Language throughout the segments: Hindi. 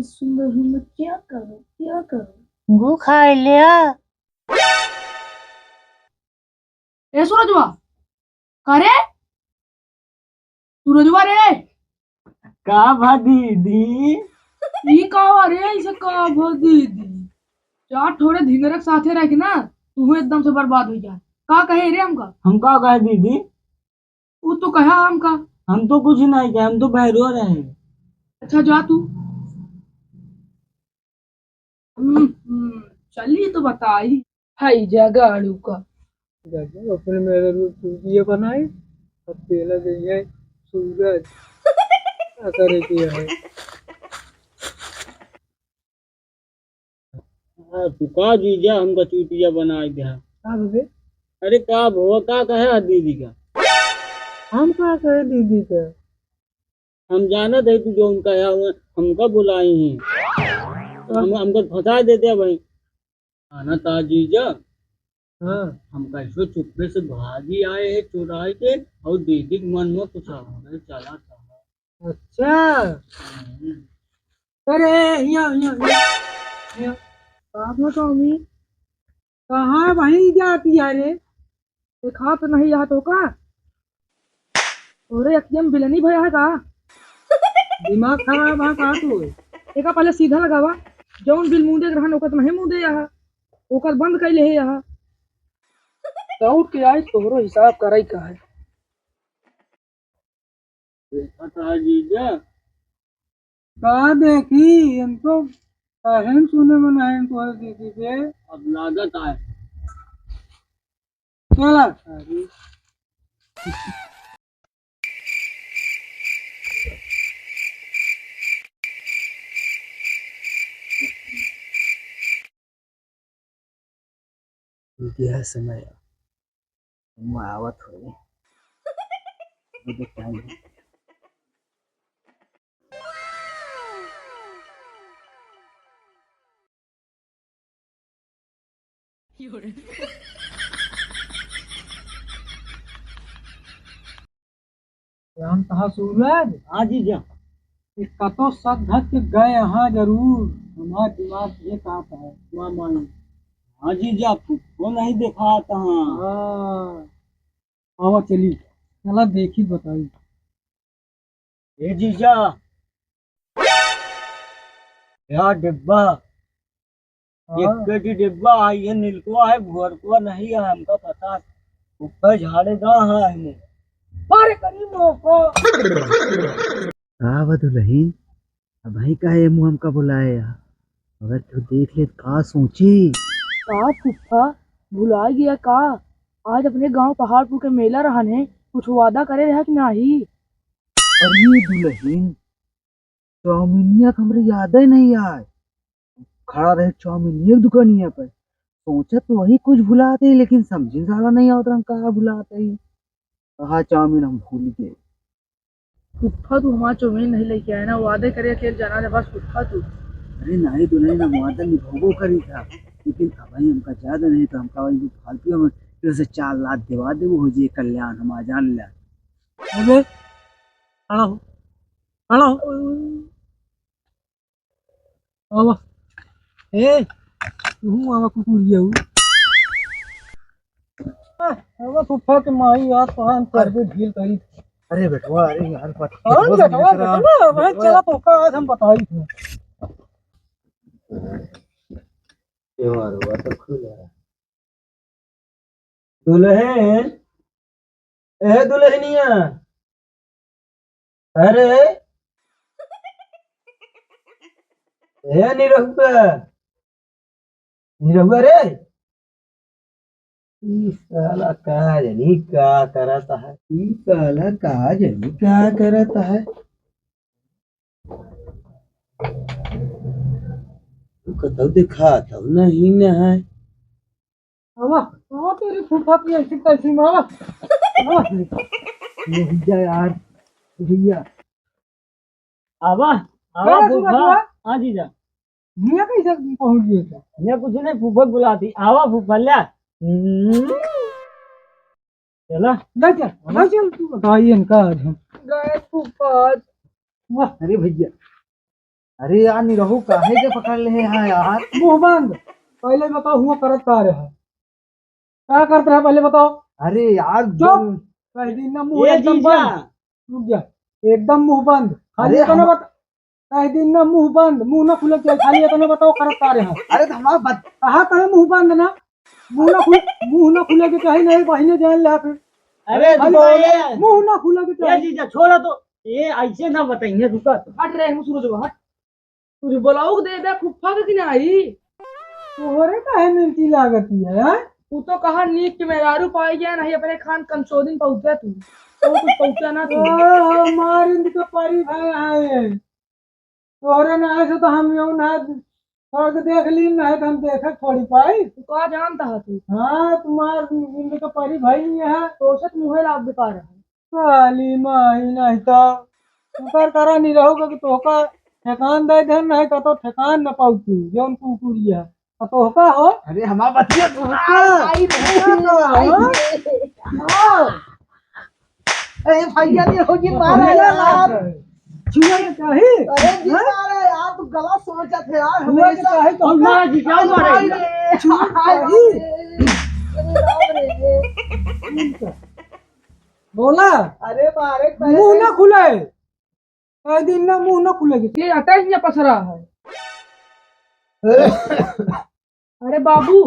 सुंदर हूँ मैं, क्या करूँ क्या करूँ। गु खाए लिया। ए सूरजवा, का रे सूरजवा रे, का भा दीदी? ई का रे, इसे का भो दीदी। चार थोड़े धिंगरक साथे रह के ना तू एकदम से बर्बाद हो जाए। का कहे रे हमका? हम का कहे दीदी? वो तो कहा हमका। हम तो कुछ नहीं कहे, हम तो बहरो रहे। अच्छा जा तू। चलिए तो बताई हाई जगाड़ू का। अपने मेरे ये बनाए अब पहला दिन है सूरज क्या करे किया है। हाँ तू का जीजा हमका चूतिया बनाए दिया। का बे? अरे का भुआ का कहे दीदी का? हम का कहे दीदी का? हम जाना थे तू जो उनका है हमका बुलाई हैं। हम हमको फंसा देते हैं भाई। आना था जीजा। हाँ हम कैसे चुप्पे से भागी आए हैं चुराए के और दीदी के मन में कुछ आगे चला था। अच्छा अरे यहाँ आपने तो अम्मी कहाँ वहीं जाती है रे? देखा तो नहीं यहाँ तो का। अरे एकदम बिलनी भया है का। दिमाग खराब है का तू? एका पहले सीधा लगावा, जौन बिल मुंह दे रहन ओकर तो नहीं मुंह दे यहाँ, ओकर बंद कैले है यहाँ। दौड़ के आई तोहरो हिसाब कराई का है। देखा जीजा का देखी हमको कहन सुने में नहीं तो दीदी के अब लागत आए क्या लगता है? यह समय मैं आवत हुई मुझे टाइम हम कहा सूरज। हाँ जीजा इसका तो सब धक गए यहाँ जरूर हमारा दिमाग ये कहता है हुआ मानी। हाँ जीजा वो नहीं देखा था। हाँ आओ चली चला देखी बताई। ए जीजा यार डिब्बा एक डिब्बा है ये नीलकुआ है भुअरकुआ नहीं है हमका पता है। ऊपर झाड़ेगा है हमें अरे करीबों को हाँ दुल्हन अब भाई का है मुँह हमका बुलाए यार। अगर तू देख ले तो का सोची। का फूफा भुला गया का? आज अपने गांव पहाड़पुर के मेला रहने कुछ वादा करे रहा कि नहीं? अरे दुल्हन चाउमीनिया तो हमरे याद ही नहीं आए। खड़ा रहे चाउमीनिया की दुकानिया पर सोचा तो वही कुछ भुलाते लेकिन समझे सारा नहीं आता हम कहा भुलाते ही। कहा चाउमीन हम भूल गए। फूफा तू हमारा चौमीन नहीं लेके आया ना, वादे करे अकेले जाना है बस फूफा तू। अरे नहीं दुल्हन हम वादा निभावो करी था लेकिन अब भाई हमका ज्यादा नहीं तो हमका वही फालतू हम जैसे 4 लाख दिवा दे वो हो जाए कल्याण हम आ जान ले। अबे हेलो हेलो अब ए तू आवा कुकुरिया हूँ अब फुफा के माई यार तो हम कर दे ढील करी। अरे बेटवा अरे यार भाई चला तो का आज हम बताई थे। त्योहार हुआ तो खुला दुल्हन ए दुल्हनिया अरे ए निरहुआ निरहुआ रे इस साला का जानी क्या करता है। इस साला का जानी क्या करता है। तुमको तो दिखाता हूँ नहीं न है। आवा आवा तेरी फूफा की ऐसी कैसी मावा आवा भैया यार भैया आवा आवा फूफा। हाँ जीजा भैया कैसे पहुंच गए थे? भैया कुछ नहीं फूफा बुलाती आवा फूफा ले चला नहीं चल तू बताइए इनका आज हम गए फूफा। वाह अरे भैया अरे यार निरहू काहे के पकड़ ले हैं यार। मुंह बंद। पहले बताओ हुआ करत का रहा क्या करते हैं पहले बताओ। अरे यार चुप। कह दी ना मुंह ए एकदम जीजा बंद। रुक जा। एकदम मुंह बंद। खाली अरे इतना बता। कह दी ना मुंह बंद मुंह ना खुले चाहिए खाली इतना बताओ करत का रहा अरे तो हमारा कहा करे मुंह बंद ना मुंह ना खुले के चाहिए नहीं बहिने जान ले फिर अरे खाली रुको ये मुंह ना खुले के ए चाहिए। जीजा छोड़ो तो ये ऐसे ना बताइए रुका तो। हट रहे हम सूरज हट तुझे बुलाओ दे दे फुफ्फा के कि नहीं तोहरे काहे मिर्ची लागत है तू तो कहा नीक के मेहरारू पाई गया नहीं अपने खान कंसोदिन पहुंचा तू तो कुछ पहुंचा ना तू हमारे इनके परी भाई आए तोहरे ना ऐसे तो हम यूं ना स्वर्ग देख ली ना तो हम देखे थोड़ी पाई तू कहा जानता है तू हाँ तुम्हारे इनके परी भाई नहीं है तो से मुँह लाभ बेकार है काली माही नहीं तो कर करा नहीं रहोगे कि तोहका ठेकान दे दे नहीं तो ठेकान न पाऊ तू जौन कुकुरिया तोहका हो अरे हमारा बच्चिया अरे भैया निरहू जी मारा यार। छुआ के चाहे अरे जी मारा यार तू गलत सोचा थे यार छुआ के चाहे तो हम मारा जी क्या मारे बोला अरे मारे मुंह ना खुले कई दिन ना मुंह ना खुलेगी ये अटैच या पसरा है अरे बाबू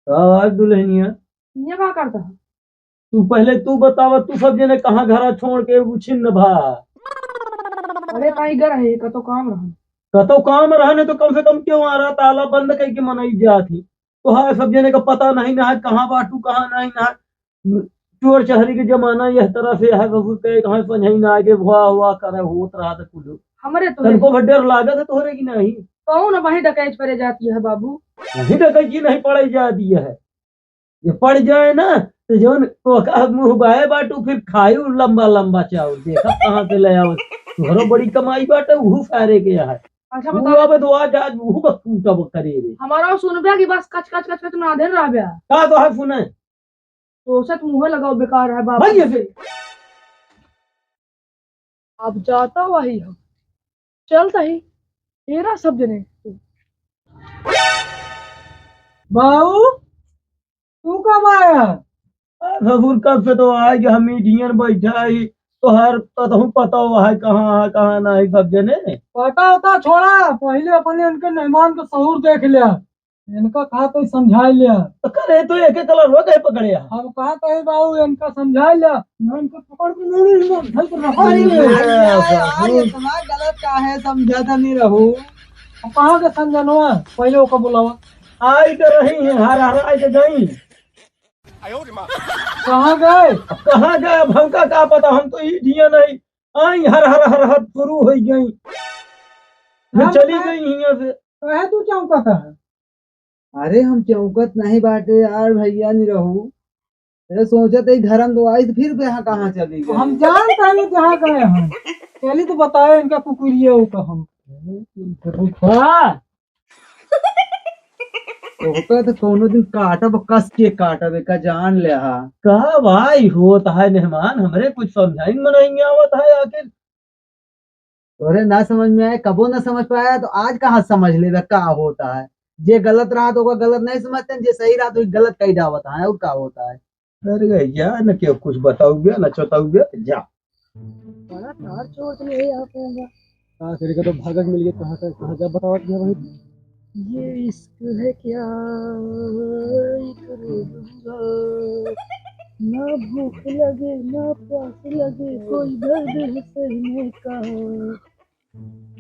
आज दुल्हनिया ये क्या करता है तू पहले तू बतावा तू सब जने कहाँ घरा छोड़ के उछिन्न भा अरे कहीं घर है का तो काम रहा कतो काम रहने तो कम से कम क्यों आ रहा ताला बंद करके मनाई जाती तो हाँ सब जने का पता नहीं ना है कहाँ बाटू कहाँ नहीं ना है। चोर चहरी के जमाना यह तरह से है बबू के कहाँ समझ ना आगे हुआ हुआ करे होत रहा था कुल हमारे तो तनको भड्डर लागत है तोहरे की नहीं कौन वही डकैत पड़े जाती है बाबू नहीं डकैती नहीं पड़े जा दिया है ये पड़ जाए ना तो जौन तो मुंह बाए बाटू फिर खायू लंबा लंबा चावल देखा कहाँ से ले आओ तोहरो बड़ी कमाई बाटे उहू सारे के है अच्छा वो बताओ अब दुआ जा उहू का टूटब करे रे हमारा सुनबे की बस कच कच कच कच ना देन रह गया का तो है सुने तो सच मुंह लगाओ बेकार है बाबू भैया से अब जाता वही हम चलता ही तेरा सब जने बाबू तू कब आया भगुर कब से तो आए कि हम मीटिंग बैठा ही तो हर तो पता हुआ है कहाँ नहीं सब जने पता होता छोड़ा पहले अपने उनके मेहमान का सहूर देख लिया इनका कहा तो समझा लिया तो करे तो एक एक कलर हो गए पकड़े हम कहा तो बाबू इनका समझा लिया मैं इनको पकड़ के नहीं ढल कर रखा अरे नहीं है। भैया यार ये तुम्हारा गलत का है समझा था नहीं रहू। अब कहाँ के समझनवा पहले ओका बुलावा आई तो रही है हर हर आई तो गई कहाँ गए अब कहाँ गए अब हमका क्या पता हम तो ही दिया नहीं आई हर हर हर हर शुरू हो गई फिर चली गई यहाँ से कहे तू चौंकता है अरे हम चौकत नहीं बाटे यार भैया नहीं रहू। अरे सोचा थे घर हम तो आई तो फिर यहाँ कहाँ चली तो गई। हम जान पहले जहाँ गए हम पहले तो बताया इनका कुकुरिया होगा हम हाँ ओका तो कोनो दिन काटब कस के काटब का जान ले हा। कहा भाई होता है मेहमान हमरे कुछ समझाइन में नहीं आवत है आखिर तोरे ना समझ में आए कबो ना समझ पाया तो आज कहाँ समझ लेगा का होता है। जे गलत रहा तो ओका गलत नहीं समझते जे सही रहा तो गलत कही डावत है और का होता है। अरे भैया न क्यों कुछ बताओ गया न चताओ गया जा बड़ा तार चोट नहीं है यहाँ पे कहाँ तेरे को तो भागक मिल गया कहाँ जा बताओ भाई ये इश्क है क्या करूँगा ना भूख लगे ना प्यास लगे कोई दर्द है सहने का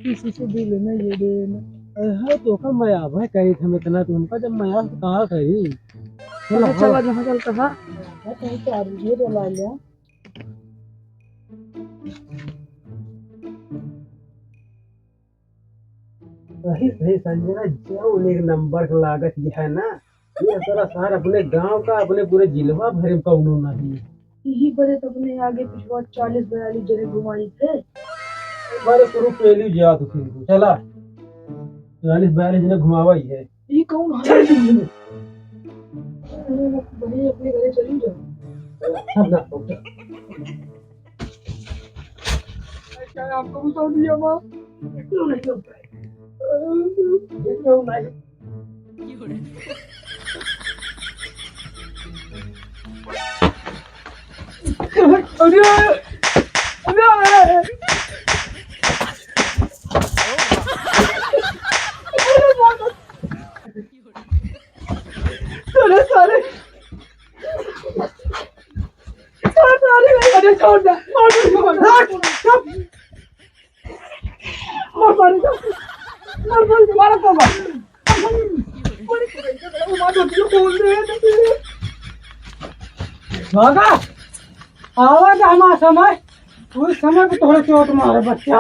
किसी से दिल न ये देना है तो का मैं अब है कही थे इतना तुमका जब मैं आज कहाँ कही चलो चला जहाँ चल कहा कहीं से आ रही है ला लिया वही सही संजना जो एक नंबर का लागत ये है ना ये तरह सार अपने गांव का अपने पूरे जिलवा भरे का उन्होंने नहीं यही बड़े तो अपने आगे पिछवा 40-42 जगह घुमाई थे बारे शुरू पहली जा तो फिर चला 40-42 जने घुमावा ही है ये कौन है भाई अपने घरे चली जाओ सब ना क्या आपको भी सौ दिया माँ क्यों नहीं क्यों नहीं अरे अरे अरे सारे अरे छोड़ दे भागा आवाज हमारा समय उस समय पे थोड़ा चोट मारे बच्चा